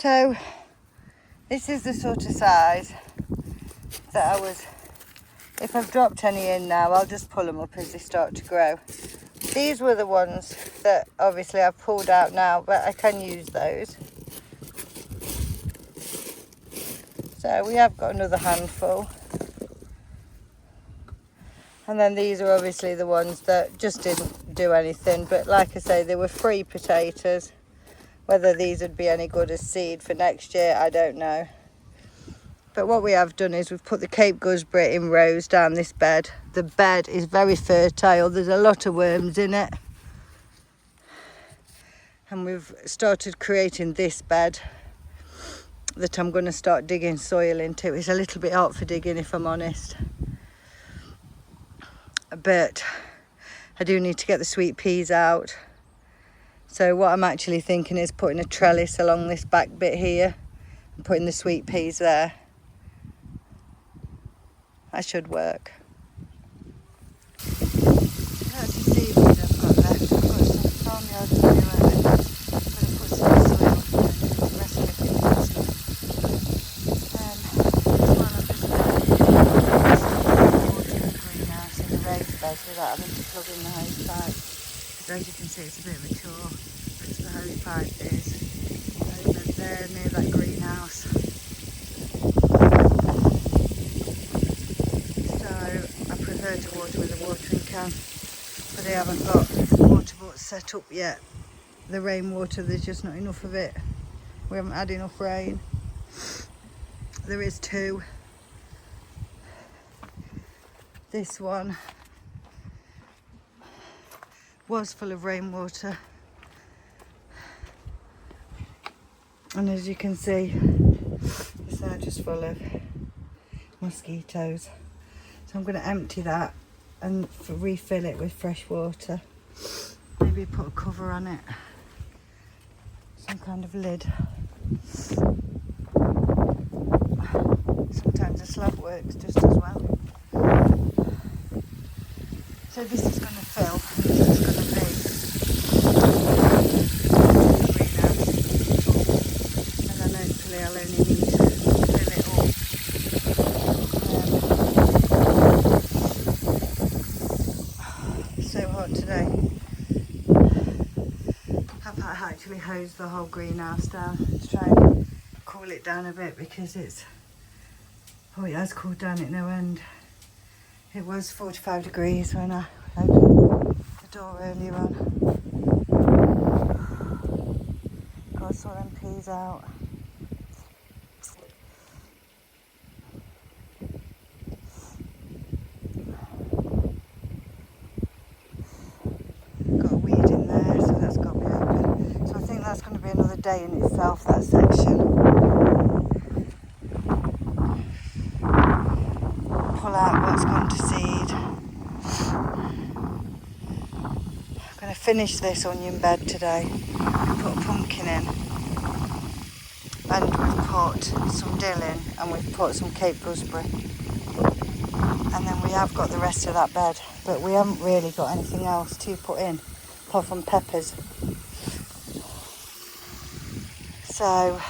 So this is the sort of size that I was, if I've dropped any in now, I'll just pull them up as they start to grow. These were the ones that obviously I've pulled out now, but I can use those. So we have got another handful. And then these are obviously the ones that just didn't do anything. But like I say, they were free potatoes. Whether these would be any good as seed for next year, I don't know. But what we have done is we've put the Cape gooseberry in rows down this bed. The bed is very fertile. There's a lot of worms in it. And we've started creating this bed that I'm going to start digging soil into. It's a little bit hard for digging, if I'm honest. But I do need to get the sweet peas out. So what I'm actually thinking is putting a trellis along this back bit here and putting the sweet peas there. That should work. That's the seeds I've got left. I've got some farmyard manure. I'm going to put some soil and the rest of it in the basket. This one I'm just going to water the greenhouse in the raised beds without having to plug in the hose pipe. Because as you can see, it's a bit of a chore because the hose pipe is over there near that greenhouse. To water with a watering can, but I haven't got water bots set up yet. The rainwater, there's just not enough of it. We haven't had enough rain. There is two. This one was full of rainwater, and as you can see, it's now just full of mosquitoes. So I'm going to empty that and refill it with fresh water. Maybe put a cover on it, some kind of lid. Sometimes a slab works just as well. So this is going to fill, and this is going to be greenhouse, and then hopefully I'll only need to fill it up. So hot today. I've actually hosed the whole greenhouse down to try and cool it down a bit because it has cooled down at no end. It was 45 degrees when I opened the door earlier on. Got some them peas out. That's going to be another day in itself, that section. Pull out what's gone to seed. I'm going to finish this onion bed today. Put a pumpkin in. And we've put some dill in, and we've put some Cape gooseberry. And then we have got the rest of that bed, but we haven't really got anything else to put in, apart from peppers. So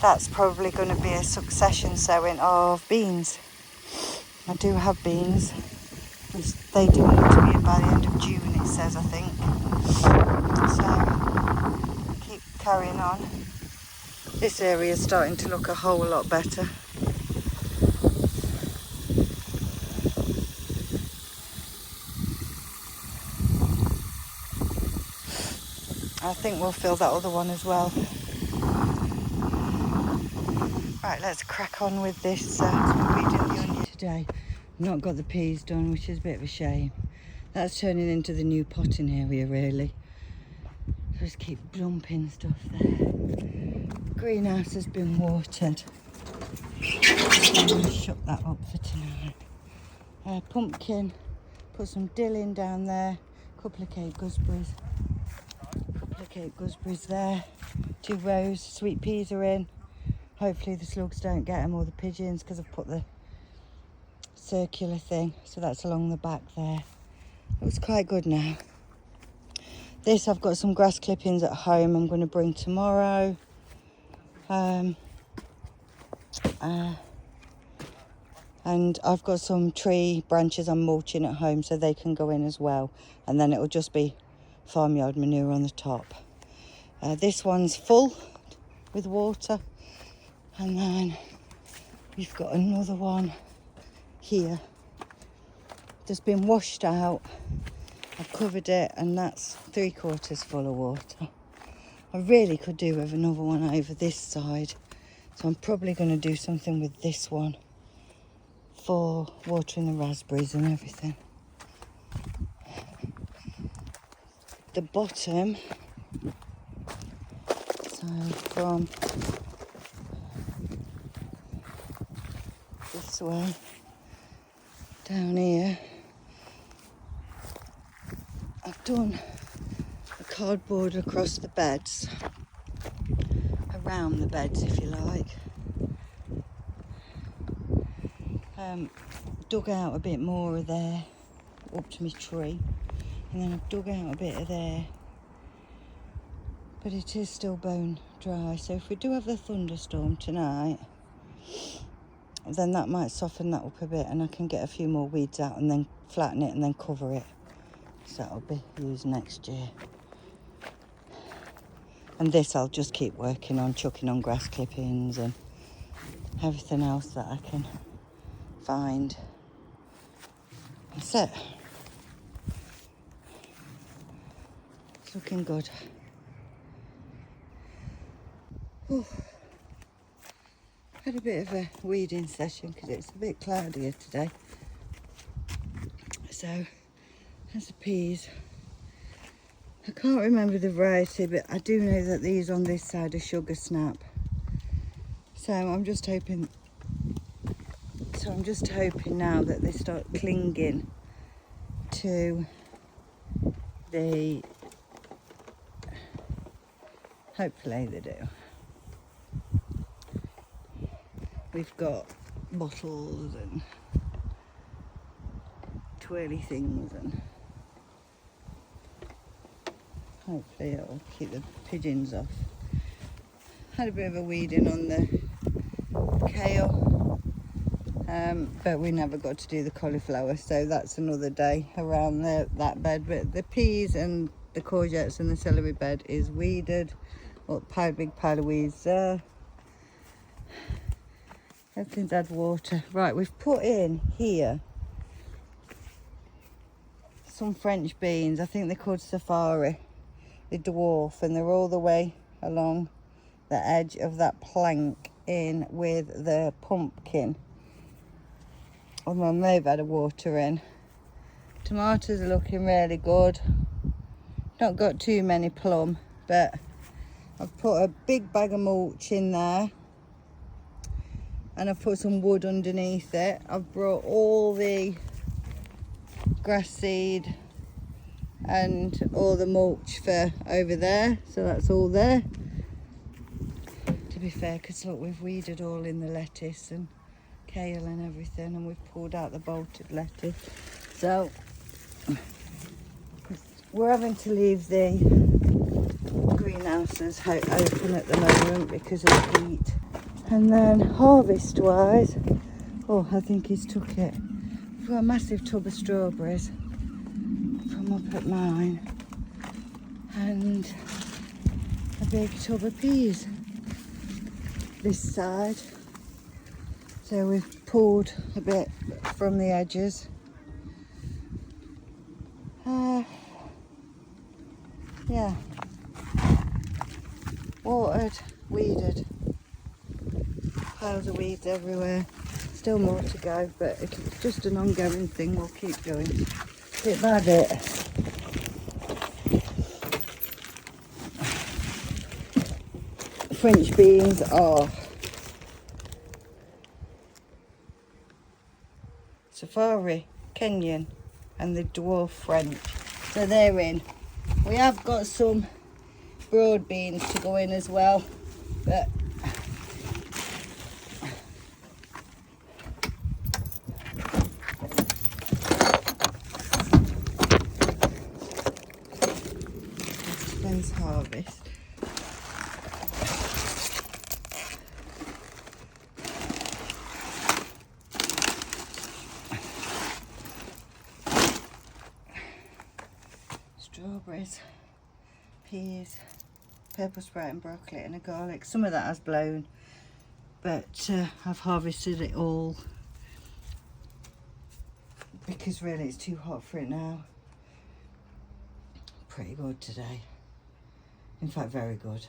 that's probably going to be a succession sowing of beans. I do have beans, which they do need to be in by the end of June, it says, I think. So keep carrying on. This area is starting to look a whole lot better. I think we'll fill that other one as well. Right, let's crack on with this weeding the onion today. I've not got the peas done, which is a bit of a shame. That's turning into the new potting area, really. Just keep dumping stuff there. Greenhouse has been watered. I'm going to shut that up for tonight. Pumpkin, put some dill in down there, a couple of Cape gooseberries. Cape gooseberries there, 2 rows, sweet peas are in. Hopefully the slugs don't get them, or the pigeons, because I've put the circular thing, so that's along the back there. Looks quite good now. This, I've got some grass clippings at home I'm going to bring tomorrow. And I've got some tree branches I'm mulching at home so they can go in as well. And then it'll just be farmyard manure on the top. This one's full with water. And then we've got another one here. Just been washed out. I've covered it and that's 3/4 full of water. I really could do with another one over this side. So I'm probably going to do something with this one for watering the raspberries and everything. The bottom, so from this way down here, I've done a cardboard across the beds, around the beds if you like. Dug out a bit more of there up to my tree, and then I've dug out a bit of there, but it is still bone dry, so if we do have the thunderstorm tonight, then that might soften that up a bit and I can get a few more weeds out and then flatten it and then cover it, so that'll be used next year. And this I'll just keep working on, chucking on grass clippings and everything else that I can find. That's it. It's looking good. Oh, had a bit of a weeding session because it's a bit cloudier today. So there's the peas. I can't remember the variety, but I do know that these on this side are sugar snap. So I'm just hoping now that they start clinging to the, hopefully they do. We've got bottles and twirly things, and hopefully it'll keep the pigeons off. Had a bit of a weeding on the kale, but we never got to do the cauliflower, so that's another day around that bed. But the peas and the courgettes and the celery bed is weeded. Big pile of weeds there. Everything's had water. Right, we've put in here some French beans. I think they're called safari, the dwarf, and they're all the way along the edge of that plank in with the pumpkin. And then they've had a water in. Tomatoes are looking really good. Not got too many plum, but I've put a big bag of mulch in there. And I've put some wood underneath it. I've brought all the grass seed and all the mulch for over there. So that's all there. To be fair, because look, we've weeded all in the lettuce and kale and everything, and we've pulled out the bolted lettuce. So we're having to leave the greenhouses open at the moment because of the heat. And then harvest wise, oh, I think he's took it. We've got a massive tub of strawberries from up at mine and a big tub of peas this side. So we've pulled a bit from the edges. Yeah, watered, weeded. Piles of weeds everywhere. Still more to go, but it's just an ongoing thing. We'll keep going bit by bit. French beans are Safari, Kenyan, and the dwarf French. So they're in. We have got some broad beans to go in as well, but close harvest. Strawberries, peas, purple sprout and broccoli and a garlic. Some of that has blown, but I've harvested it all because really it's too hot for it now. Pretty good today. In fact, very good.